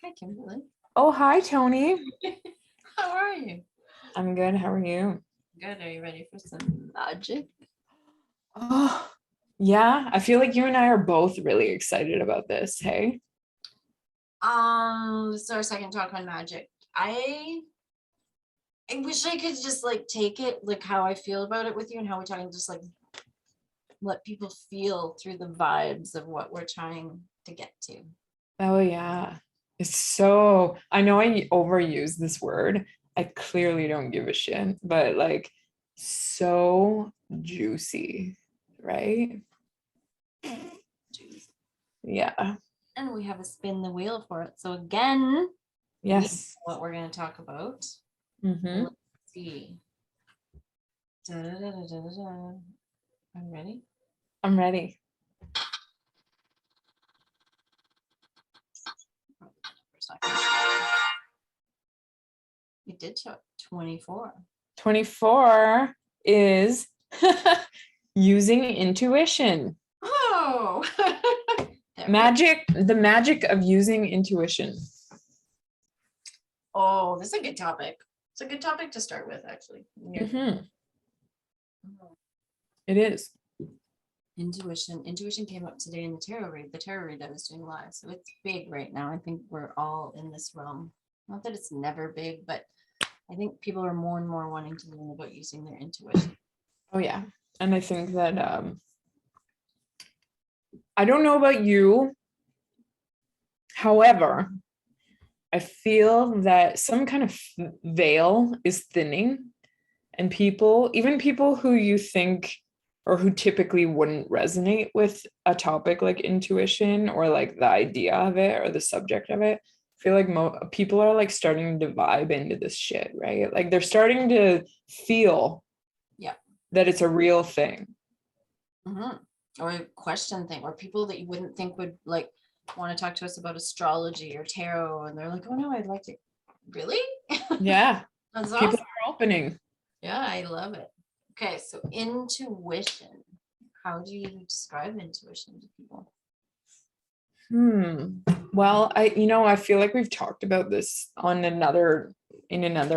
Hi, Kimberly. Oh, hi, Tony. How are you? I'm good. How are you? Good. Are you ready for some magic? Oh, yeah. I feel like you and I are both really excited about this. Hey? This is our second talk on magic. I wish I could just like take it like how I feel about it with you and how we're talking, just like let people feel through the vibes of what we're trying to get to. Oh, yeah. It's so, I know I overuse this word. I clearly don't give a shit, but like so juicy, right? Yeah. And we have a spin the wheel for it. So again, Yes. what we're going to talk about. Mm-hmm. Let's see. Da-da-da-da-da-da. Are you ready? I'm ready. You did show 24. 24 is using intuition. Oh, Magic, the magic of using intuition. Oh, this is a good topic. It's a good topic to start with, actually. Mm-hmm. It is. Intuition came up today in the tarot read I was doing live. So it's big right now. I think we're all in this realm. Not that it's never big, but I think people are more and more wanting to learn about using their intuition. Oh yeah. And I think that I don't know about you. However, I feel that some kind of veil is thinning, and people, even people who you think or who typically wouldn't resonate with a topic like intuition or like the idea of it or the subject of it, I feel like people are like starting to vibe into this shit, right? Like they're starting to feel that it's a real thing. Mm-hmm. Or a question thing, or people that you wouldn't think would like want to talk to us about astrology or tarot, and they're like, oh no, I'd like to. Really? Yeah. That's People awesome. are opening. Yeah, I love it. Okay, so intuition. How do you describe intuition to people? Well, I feel like we've talked about this in another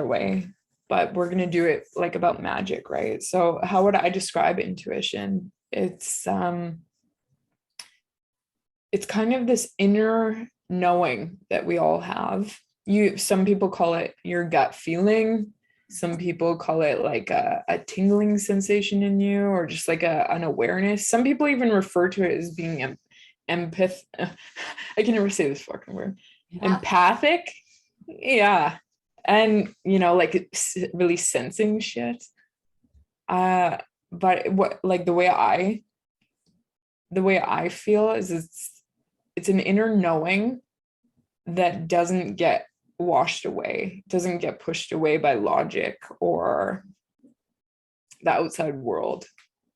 way, but we're gonna do it like about magic, right? So how would I describe intuition? It's kind of this inner knowing that we all have. Some people call it your gut feeling. Some people call it like a tingling sensation in you, or just like an awareness. Some people even refer to it as being empath. I can never say this fucking word. Empathic. Yeah. And like really sensing shit. But what like the way I feel is it's an inner knowing that doesn't get washed away, doesn't get pushed away by logic or the outside world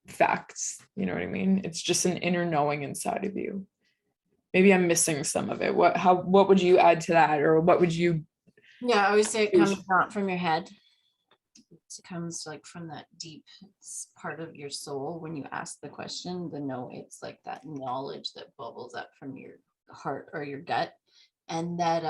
facts. You know what I mean? It's just an inner knowing inside of you. Maybe I'm missing some of it. What would you add to that, or what would you? Yeah, I always say it comes not from your head. It comes like from that deep part of your soul. When you ask the question, it's like that knowledge that bubbles up from your heart or your gut. And that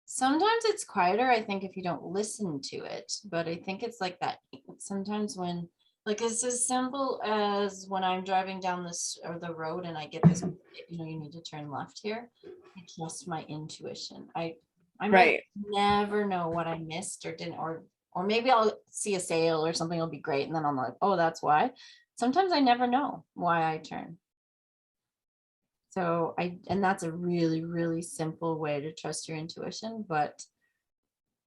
sometimes it's quieter, I think, if you don't listen to it. But I think it's like that sometimes when like it's as simple as when I'm driving down this or the road and I get this, you need to turn left here. I trust my intuition. I might never know what I missed or didn't, or maybe I'll see a sale or something will be great. And then I'm like, oh, that's why. Sometimes I never know why I turn. So and that's a really, really simple way to trust your intuition. But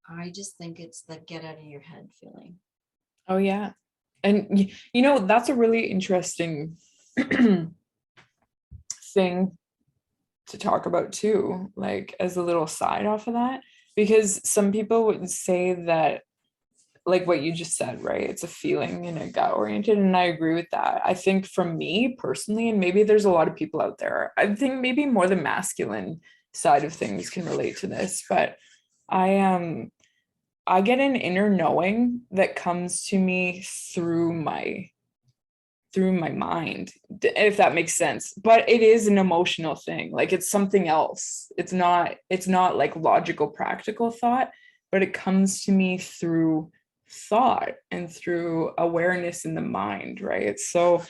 I just think it's the get out of your head feeling. Oh, yeah. And, that's a really interesting thing to talk about too, like as a little side off of that, because some people would say that, like what you just said, right? It's a feeling and a gut oriented. And I agree with that. I think for me personally, and maybe there's a lot of people out there, I think maybe more the masculine side of things can relate to this, but I get an inner knowing that comes to me through my through my mind, if that makes sense. But it is an emotional thing. Like it's something else. It's not like logical, practical thought, but it comes to me through thought and through awareness in the mind, right? So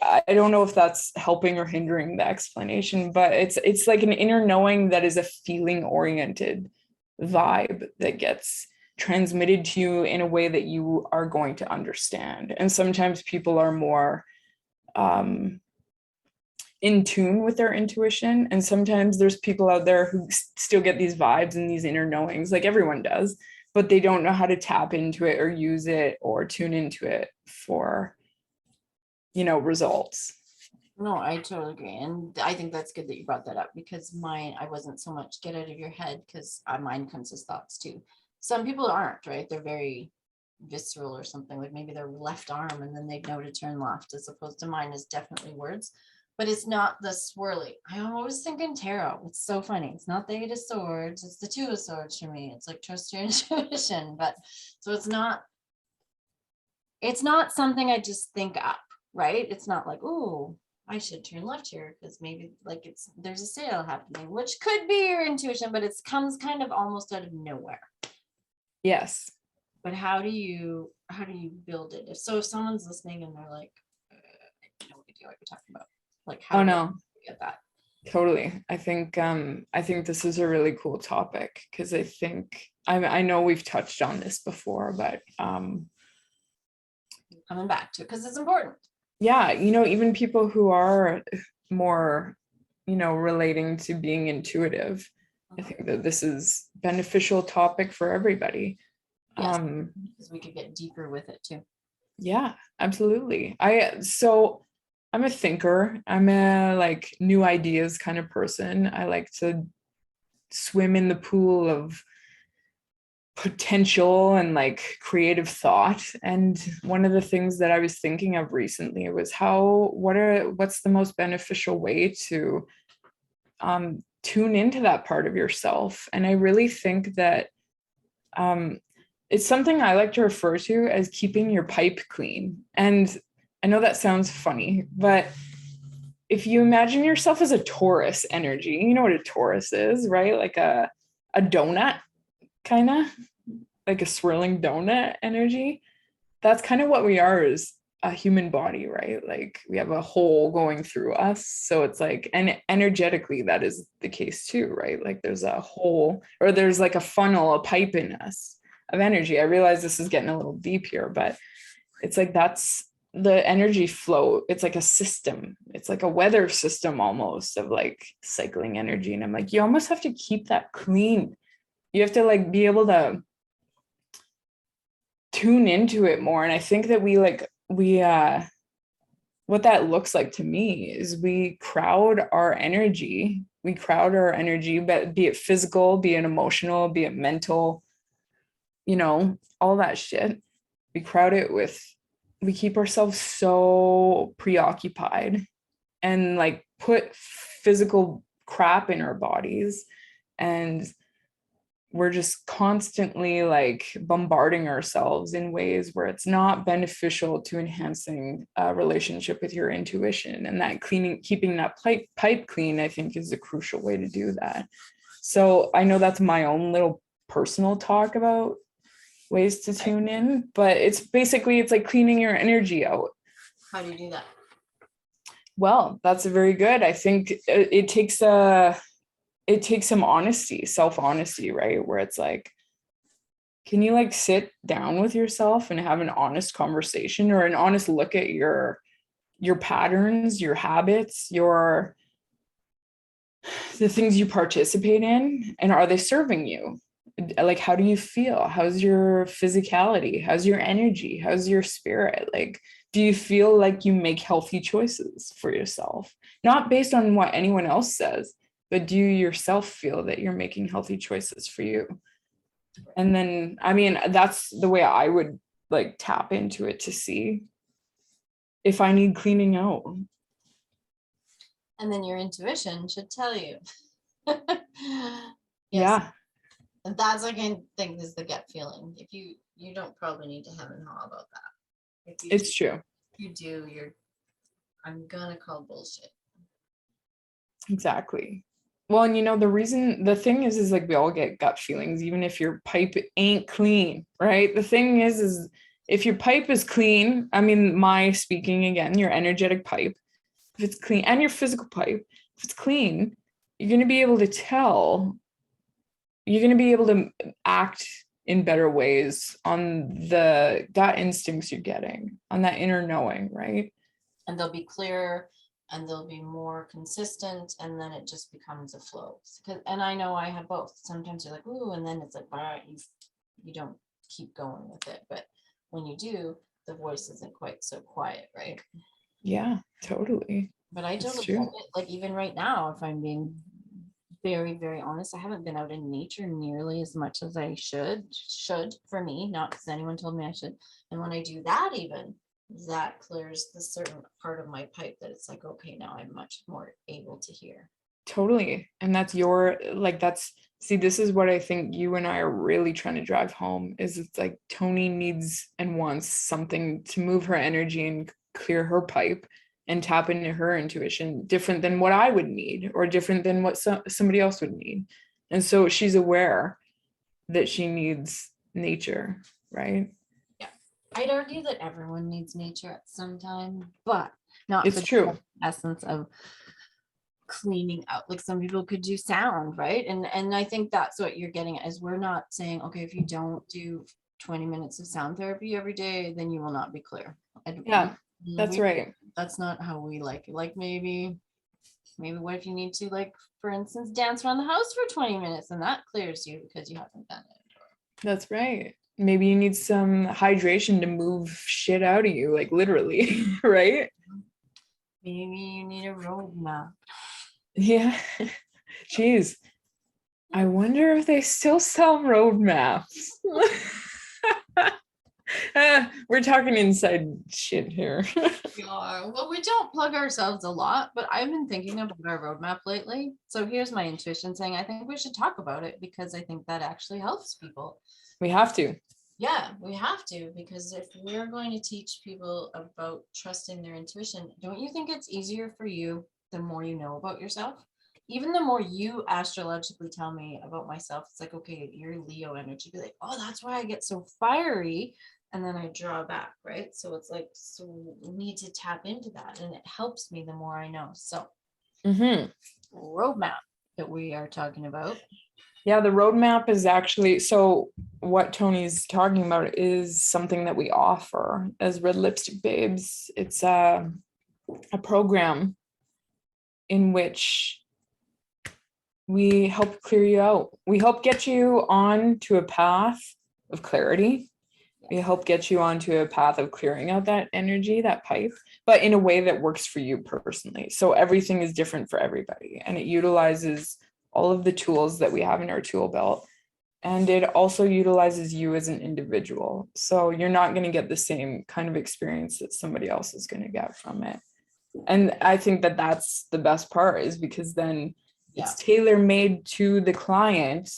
I don't know if that's helping or hindering the explanation, but it's like an inner knowing that is a feeling oriented vibe that gets transmitted to you in a way that you are going to understand. And sometimes people are more in tune with their intuition, and sometimes there's people out there who still get these vibes and these inner knowings, like everyone does, but they don't know how to tap into it or use it or tune into it for results. No, I totally agree. And I think that's good that you brought that up, because I wasn't so much get out of your head, because mine comes as thoughts too. Some people aren't, right? They're very visceral or something, like maybe their left arm and then they know to turn left, as opposed to mine is definitely words, but it's not the swirly. I'm always thinking tarot. It's so funny. It's not the 8 of swords. It's the 2 of swords for me. It's like trust your intuition. But so it's not something I just think up, right? It's not like, oh, I should turn left here because maybe like there's a sale happening, which could be your intuition, but it comes kind of almost out of nowhere. Yes. But how do you build it? If someone's listening and they're like, I have no idea what you're talking about. Like how do you get that? Totally. I think this is a really cool topic, because I think I know we've touched on this before, but coming back to it because it's important. Yeah, even people who are more, relating to being intuitive, I think that this is beneficial topic for everybody. Yes, because we could get deeper with it too. Yeah, absolutely. I'm a thinker. I'm a like new ideas kind of person. I like to swim in the pool of potential and like creative thought. And one of the things that I was thinking of recently was what's the most beneficial way to tune into that part of yourself. And I really think that it's something I like to refer to as keeping your pipe clean. And I know that sounds funny, but if you imagine yourself as a Taurus energy, you know what a Taurus is, right? Like a donut, kind of like a swirling donut energy. That's kind of what we are as a human body, right? Like we have a hole going through us. So it's like, and energetically, that is the case too, right? Like there's a hole, or there's like a funnel, a pipe in us of energy. I realize this is getting a little deep here, but it's like that's the energy flow. It's like a system. It's like a weather system almost of like cycling energy. And I'm like, you almost have to keep that clean. You have to like be able to tune into it more. And I think that what that looks like to me is we crowd our energy, but be it physical, be it emotional, be it mental, all that shit. We keep ourselves so preoccupied and like put physical crap in our bodies, and we're just constantly like bombarding ourselves in ways where it's not beneficial to enhancing a relationship with your intuition. And that keeping that pipe clean, I think, is a crucial way to do that. So I know that's my own little personal talk about ways to tune in, but it's like cleaning your energy out. How do you do that? Well, that's very good. I think it takes some honesty, self-honesty, right? Where it's like, can you like sit down with yourself and have an honest conversation, or an honest look at your patterns, your habits, the things you participate in, and are they serving you? Like, how do you feel? How's your physicality? How's your energy? How's your spirit? Like, do you feel like you make healthy choices for yourself? Not based on what anyone else says, but do you yourself feel that you're making healthy choices for you? And then, I mean, that's the way I would like tap into it to see if I need cleaning out. And then your intuition should tell you. Yes. Yeah. And that's, I think, is the gut feeling. If you don't probably need to have an awe about that. It's true. You do, I'm gonna call bullshit. Exactly. Well, and the thing is like we all get gut feelings, even if your pipe ain't clean, right? The thing is if your pipe is clean, I mean, my speaking again, your energetic pipe, if it's clean, and your physical pipe, if it's clean, you're going to be able to tell, you're going to be able to act in better ways on the gut instincts you're getting, on that inner knowing, right? And they'll be clearer and they'll be more consistent, and then it just becomes a flow. And I know I have both. Sometimes you're like, ooh, and then it's like, all right, you don't keep going with it. But when you do, the voice isn't quite so quiet, right? Yeah, totally. But I totally get it. Like even right now, if I'm being very, very honest, I haven't been out in nature nearly as much as I should for me, not because anyone told me I should. And when I do that, even that clears the certain part of my pipe that it's like, okay, now I'm much more able to hear. Totally. And that's see, this is what I think you and I are really trying to drive home is it's like Tony needs and wants something to move her energy and clear her pipe and tap into her intuition different than what I would need or different than what somebody else would need. And so she's aware that she needs nature, right? Yeah. I'd argue that everyone needs nature at some time, but not it's for true. The essence of cleaning out. Like some people could do sound, right? And I think that's what you're getting at is we're not saying, okay, if you don't do 20 minutes of sound therapy every day, then you will not be clear. Yeah, that's right. That's not how we like it. Like maybe what if you need to, like, for instance, dance around the house for 20 minutes and that clears you because you haven't done it. That's right. Maybe you need some hydration to move shit out of you, like literally, right? Maybe you need a roadmap. Yeah. Jeez. I wonder if they still sell road maps. We're talking inside shit here. We are. Well, we don't plug ourselves a lot, but I've been thinking about our roadmap lately. So here's my intuition saying I think we should talk about it because I think that actually helps people. We have to. Yeah, we have to, because if we're going to teach people about trusting their intuition, don't you think it's easier for you the more you know about yourself? Even the more you astrologically tell me about myself, it's like, okay, you're Leo energy. Be like, oh, that's why I get so fiery. And then I draw back, right? So it's like, so we need to tap into that. And it helps me the more I know. So, roadmap that we are talking about. Yeah, the roadmap is actually, so what Tony's talking about is something that we offer as Red Lipstick Babes. It's a program in which we help clear you out. We help get you on to a path of clarity. We help get you onto a path of clearing out that energy, that pipe, but in a way that works for you personally. So everything is different for everybody, and it utilizes all of the tools that we have in our tool belt. And it also utilizes you as an individual. So you're not going to get the same kind of experience that somebody else is going to get from it. And I think that that's the best part, is because then it's tailor-made to the client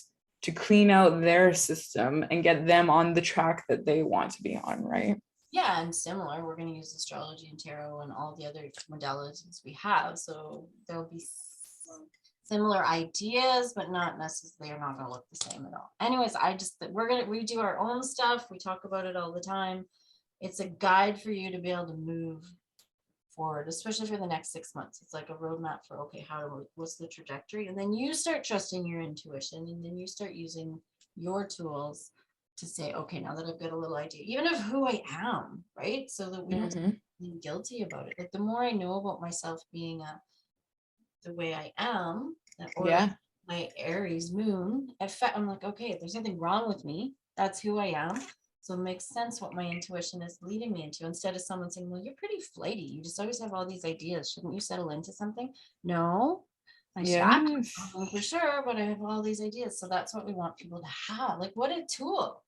to clean out their system and get them on the track that they want to be on, right? Yeah, and similar, we're going to use astrology and tarot and all the other modalities we have. So there'll be similar ideas, but not necessarily, they're not going to look the same at all. Anyways, we do our own stuff. We talk about it all the time. It's a guide for you to be able to move forward, especially for the next 6 months. It's like a roadmap for, okay, what's the trajectory? And then you start trusting your intuition, and then you start using your tools to say, okay, now that I've got a little idea, even of who I am, right? So that we don't feel guilty about it. Like the more I know about myself being the way I am, or like my Aries moon, I'm like, okay, if there's something wrong with me, that's who I am. So it makes sense what my intuition is leading me into, instead of someone saying, well, you're pretty flighty. You just always have all these ideas. Shouldn't you settle into something? No, I should for sure, but I have all these ideas. So that's what we want people to have. Like, what a tool.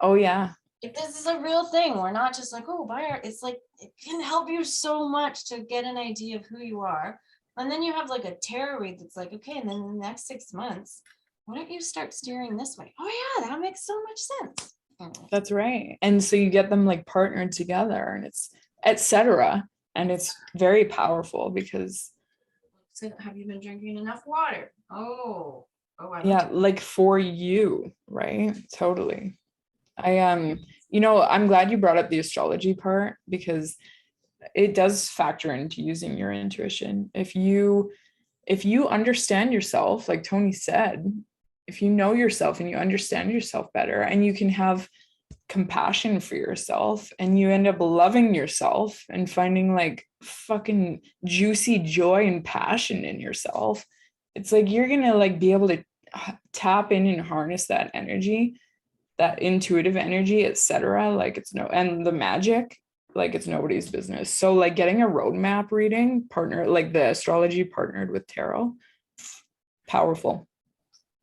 Oh, yeah. If this is a real thing, we're not just like, oh, buy art. It's like, it can help you so much to get an idea of who you are. And then you have like a tarot read that's like, okay, and then in the next 6 months, why don't you start steering this way? Oh yeah, that makes so much sense. That's right. And so you get them like partnered together, and it's etc. And it's very powerful because So have you been drinking enough water? Oh, yeah, like for you, right? Totally. I'm glad you brought up the astrology part because it does factor into using your intuition. If you understand yourself, like Tony said, if you know yourself and you understand yourself better and you can have compassion for yourself and you end up loving yourself and finding like fucking juicy joy and passion in yourself, it's like you're gonna like be able to tap in and harness that energy, that intuitive energy, etc. Like and the magic, like it's nobody's business. So like getting a roadmap reading partner, like the astrology partnered with tarot, powerful.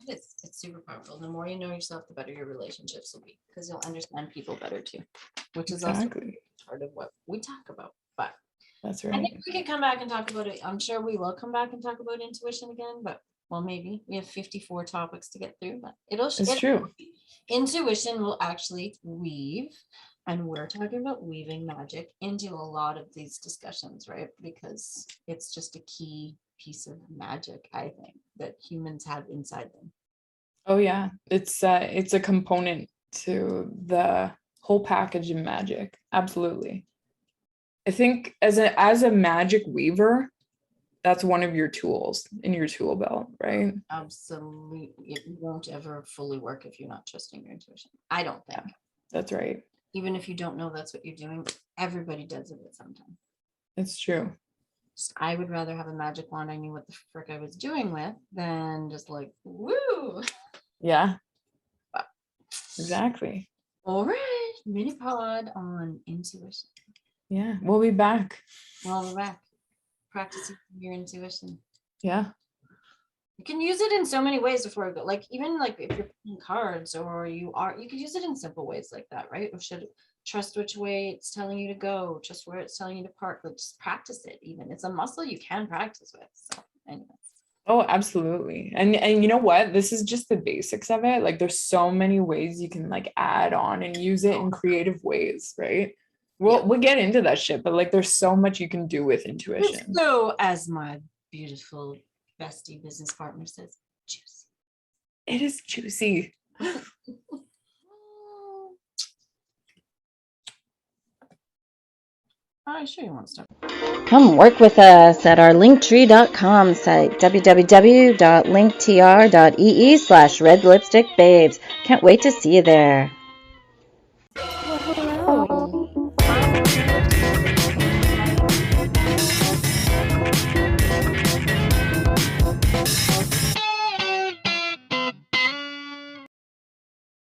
It's super powerful. The more you know yourself, the better your relationships will be because you'll understand people better too, which is also part of what we talk about. But that's right. I think we can come back and talk about it. I'm sure we will come back and talk about intuition again, but well, maybe we have 54 topics to get through, but it's true. Intuition will actually weave, and we're talking about weaving magic into a lot of these discussions, right? Because it's just a key piece of magic, I think, that humans have inside them. Oh yeah, it's a component to the whole package of magic. Absolutely. I think as a magic weaver, that's one of your tools in your tool belt, right? Absolutely. It won't ever fully work if you're not trusting your intuition. I don't think. Yeah, that's right. Even if you don't know that's what you're doing, everybody does it at some time. It's true. I would rather have a magic wand I knew what the frick I was doing with than just like, woo. Yeah. Exactly. All right. Minipod on intuition. Yeah. We'll be back. We're back. Practicing your intuition. Yeah. You can use it in so many ways before I go. Like even like if you're playing cards or you could use it in simple ways like that, right? Or should trust which way it's telling you to go, just where it's telling you to park. Like just practice it. Even it's a muscle you can practice with. So anyways. Oh, absolutely. And you know what? This is just the basics of it. Like there's so many ways you can like add on and use it in creative ways, right? We'll get into that shit, but like there's so much you can do with intuition. So as my beautiful bestie business partner says, juicy. It is juicy. I'm sure you want to start. Come work with us at our linktree.com site, www.linktr.ee/redlipstickbabes. Can't wait to see you there.